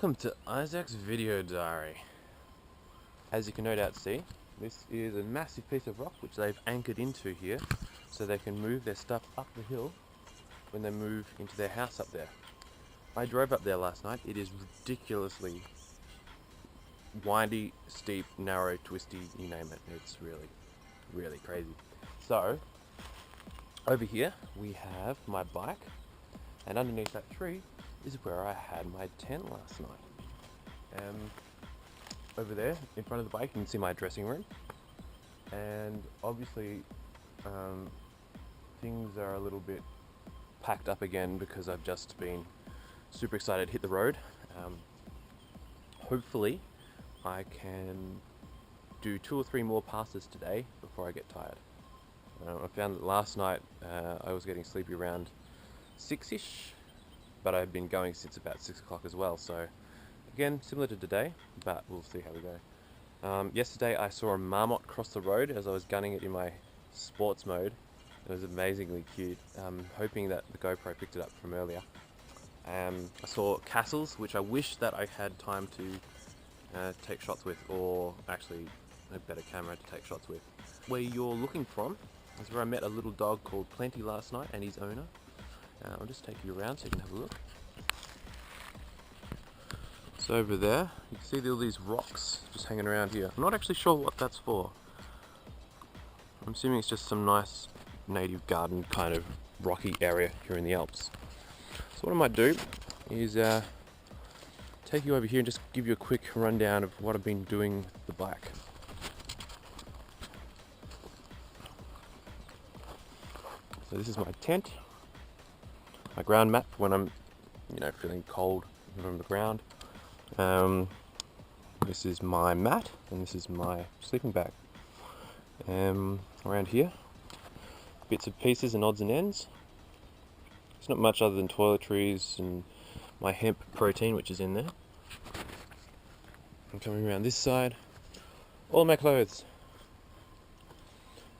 Welcome to Isaac's video diary. As you can no doubt see, this is a massive piece of rock which they've anchored into here so they can move their stuff up the hill when they move into their house up there. I drove up there last night. It is ridiculously windy, steep, narrow, twisty, you name it. It's really crazy. So over here we have my bike, and underneath that tree is where I had my tent last night. Over there in front of the bike you can see my dressing room, and obviously things are a little bit packed up again because I've just been super excited to hit the road. Hopefully I can do 2 or 3 more passes today before I get tired. I found that last night I was getting sleepy around 6ish, but I've been going since about 6 o'clock as well, so again similar to today, but we'll see how we go. Yesterday I saw a marmot cross the road as I was gunning it in my sports mode. It was amazingly cute. Hoping that the GoPro picked it up from earlier. I saw castles, which I wish that I had time to take shots with, or actually a better camera to take shots with. Where you're looking from is where I met a little dog called Plenty last night and his owner. I'll just take you around so you can have a look. So over there you can see all these rocks just hanging around here. I'm not actually sure what that's for. I'm assuming it's just some nice native garden kind of rocky area here in the Alps. So what I might do is take you over here and just give you a quick rundown of what I've been doing with the bike. So this is my tent, my ground mat when I'm, feeling cold from the ground. This is my mat, and this is my sleeping bag. Around here, bits and pieces and odds and ends. It's not much other than toiletries and my hemp protein, which is in there. I'm coming around this side, all my clothes.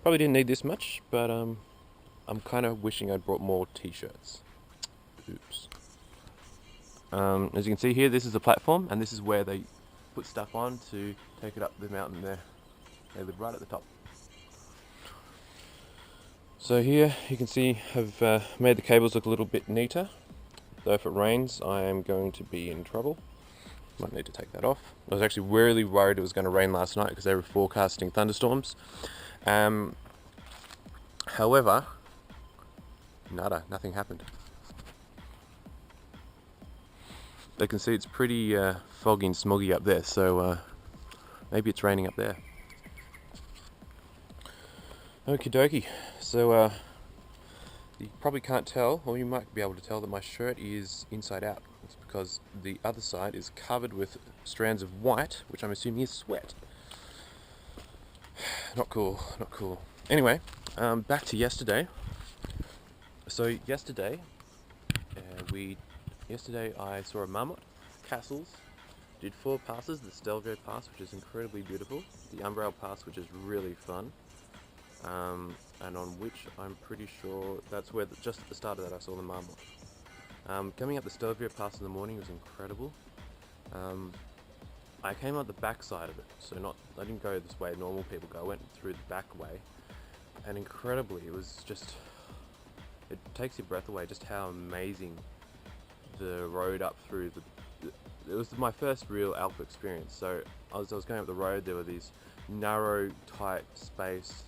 Probably didn't need this much, but I'm kind of wishing I'd brought more t-shirts. Oops. As you can see here, this is the platform, and this is where they put stuff on to take it up the mountain there. They live right at the top. So here you can see I've made the cables look a little bit neater, though if it rains I am going to be in trouble. Might need to take that off. I was actually really worried it was going to rain last night because they were forecasting thunderstorms. However, nothing happened. You can see it's pretty foggy and smoggy up there, so maybe it's raining up there. Okie dokie. So you probably can't tell, or you might be able to tell, that my shirt is inside out. It's because the other side is covered with strands of white, which I'm assuming is sweat. Not cool. Anyway, back to yesterday. So yesterday I saw a marmot, castles, did 4 passes, the Stelvio Pass, which is incredibly beautiful, the Umbrail Pass, which is really fun, and on which I'm pretty sure that's where, just at the start of that, I saw the marmot. Coming up the Stelvio Pass in the morning was incredible. I came out the back side of it, so I didn't go this way normal people go, I went through the back way, and incredibly, it takes your breath away just how amazing the road up through it was my first real Alp experience. So as I was going up the road, there were these narrow, tight space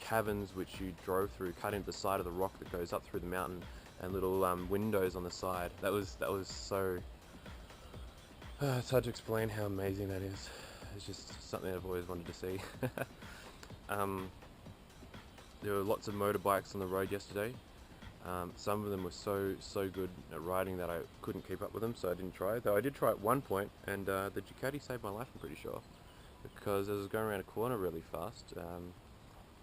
caverns which you drove through, cut into the side of the rock that goes up through the mountain, and little windows on the side. That was so it's hard to explain how amazing that is. It's just something I've always wanted to see. There were lots of motorbikes on the road yesterday. Some of them were so good at riding that I couldn't keep up with them, so I didn't try. Though I did try at one point, and the Ducati saved my life, I'm pretty sure, because as I was going around a corner really fast,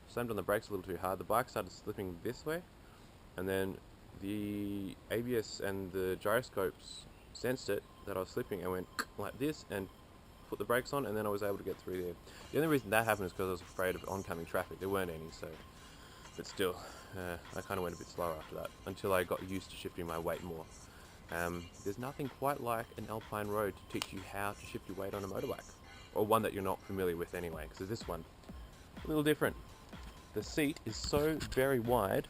slammed on the brakes a little too hard. The bike started slipping this way, and then the ABS and the gyroscopes sensed it that I was slipping and went like this and put the brakes on, and then I was able to get through there. The only reason that happened is because I was afraid of oncoming traffic. There weren't any, so. But still, I kind of went a bit slower after that, until I got used to shifting my weight more. There's nothing quite like an Alpine road to teach you how to shift your weight on a motorbike, or one that you're not familiar with anyway, because this one, a little different. The seat is so very wide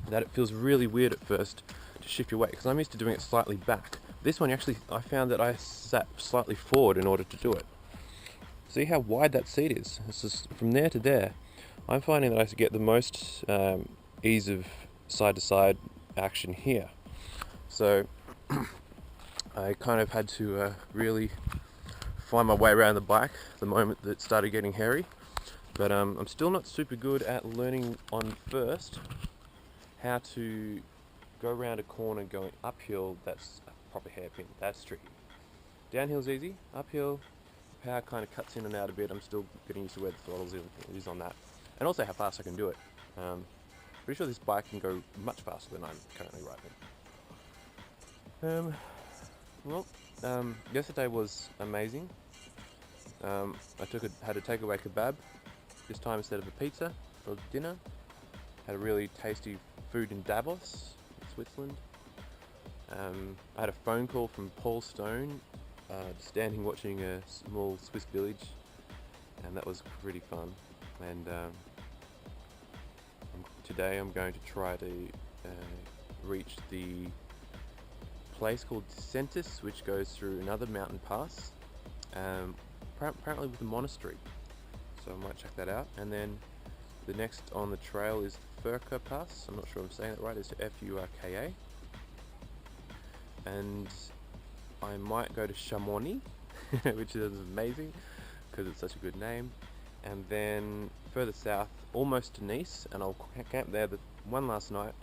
that it feels really weird at first to shift your weight, because I'm used to doing it slightly back. This one I found that I sat slightly forward in order to do it. See how wide that seat is? It's just from there to there. I'm finding that I get the most ease of side-to-side action here. So I kind of had to really find my way around the bike the moment that it started getting hairy. But I'm still not super good at learning on first how to go around a corner going uphill. That's a proper hairpin. That's tricky. Downhill's easy. Uphill, power kind of cuts in and out a bit. I'm still getting used to where the throttle is on that, and also how fast I can do it. Pretty sure this bike can go much faster than I'm currently riding. Yesterday was amazing. I had a takeaway kebab this time instead of a pizza for dinner. Had a really tasty food in Davos, Switzerland. I had a phone call from Paul Stone, standing watching a small Swiss village, and that was pretty fun. And today I'm going to try to reach the place called Disentis, which goes through another mountain pass, apparently with a monastery. So I might check that out. And then the next on the trail is the Furka Pass. I'm not sure I'm saying that right. It's F-U-R-K-A. And I might go to Chamonix, which is amazing because it's such a good name. And then further south, almost to Nice, and I'll camp there the one last night.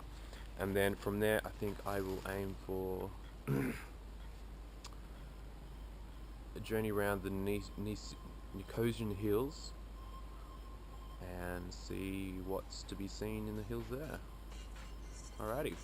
And then from there, I think I will aim for a journey around the Nicosian Hills and see what's to be seen in the hills there. Alrighty.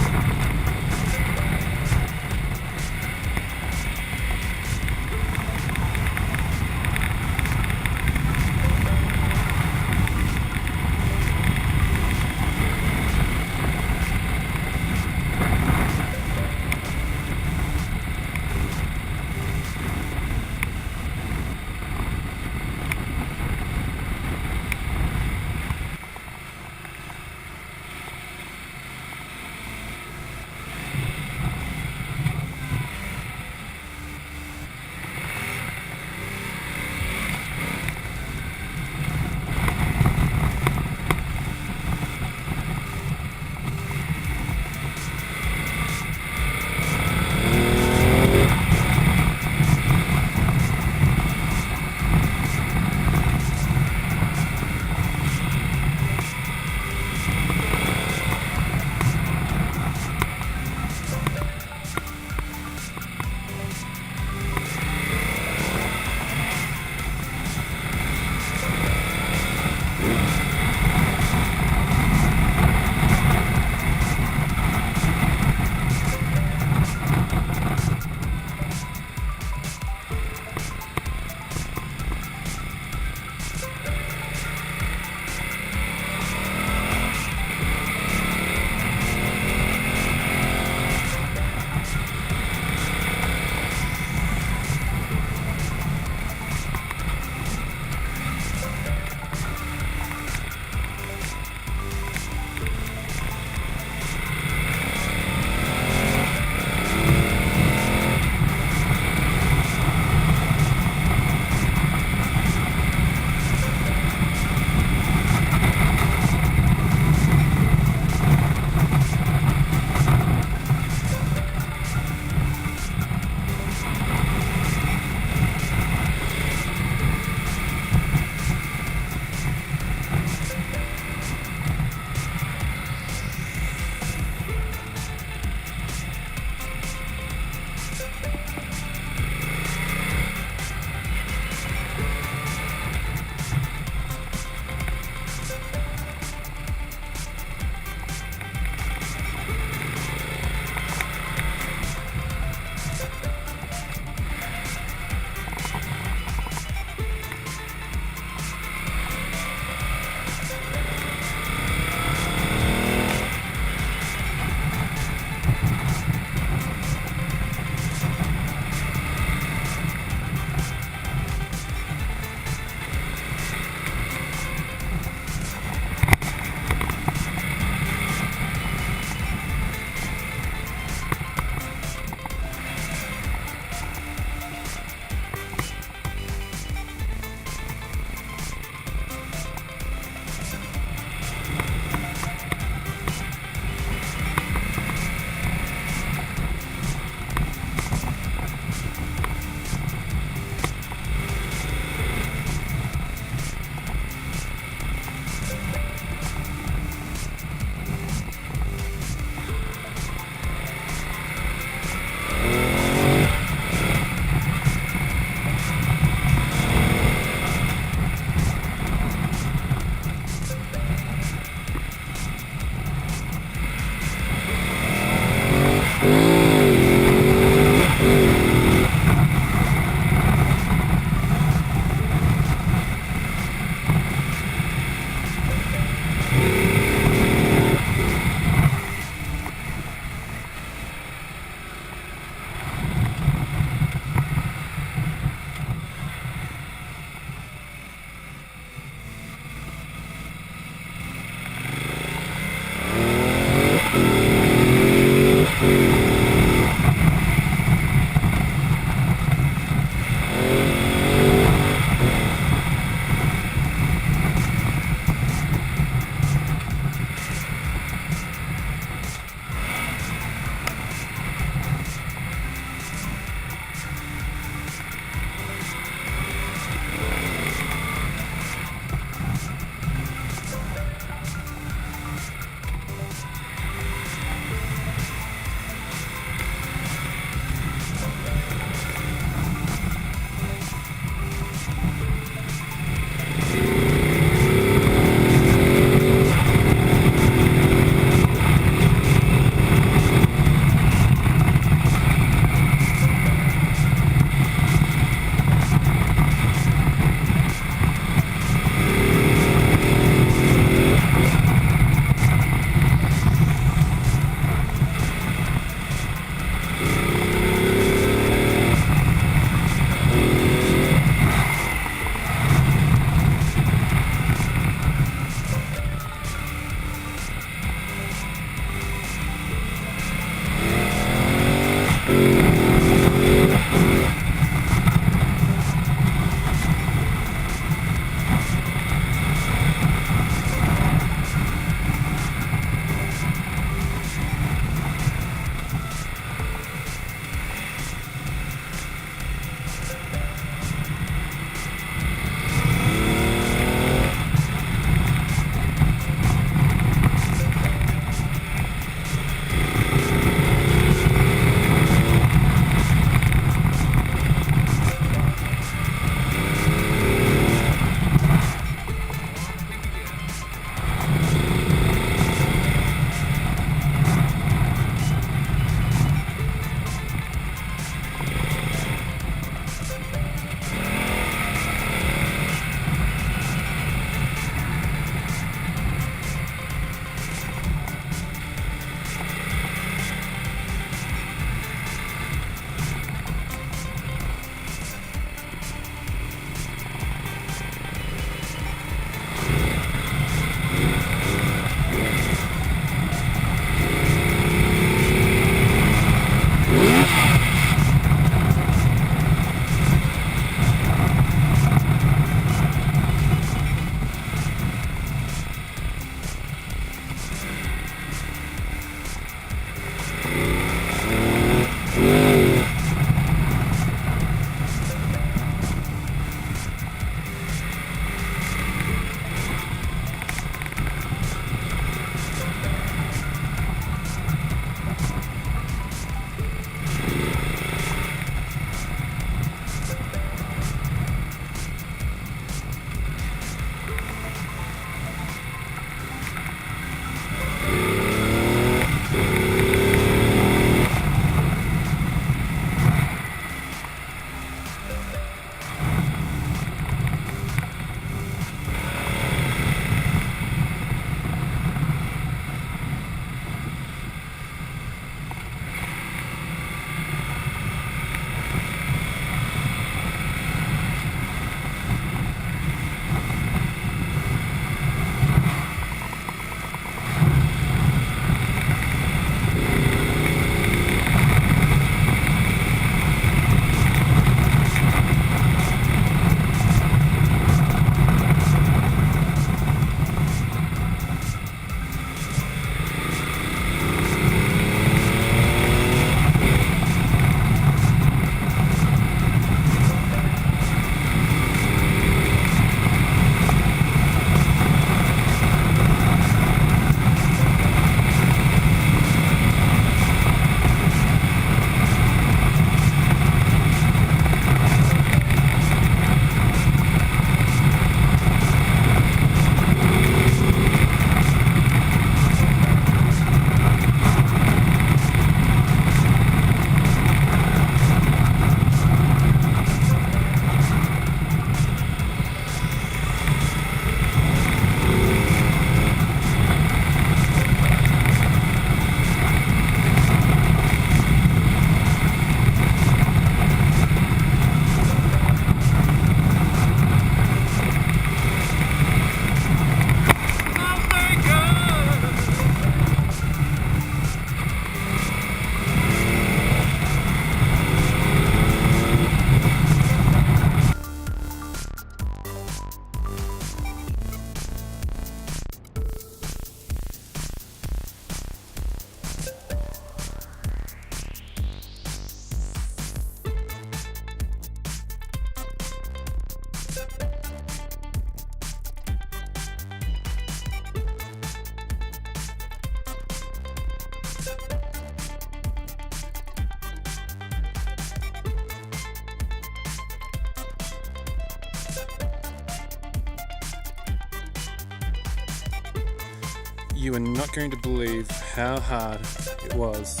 You are not going to believe how hard it was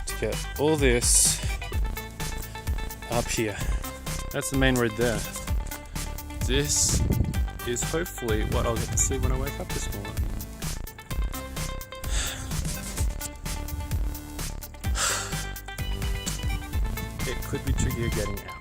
to get all this up here. That's the main road there. This is hopefully what I'll get to see when I wake up this morning. It could be trickier getting out.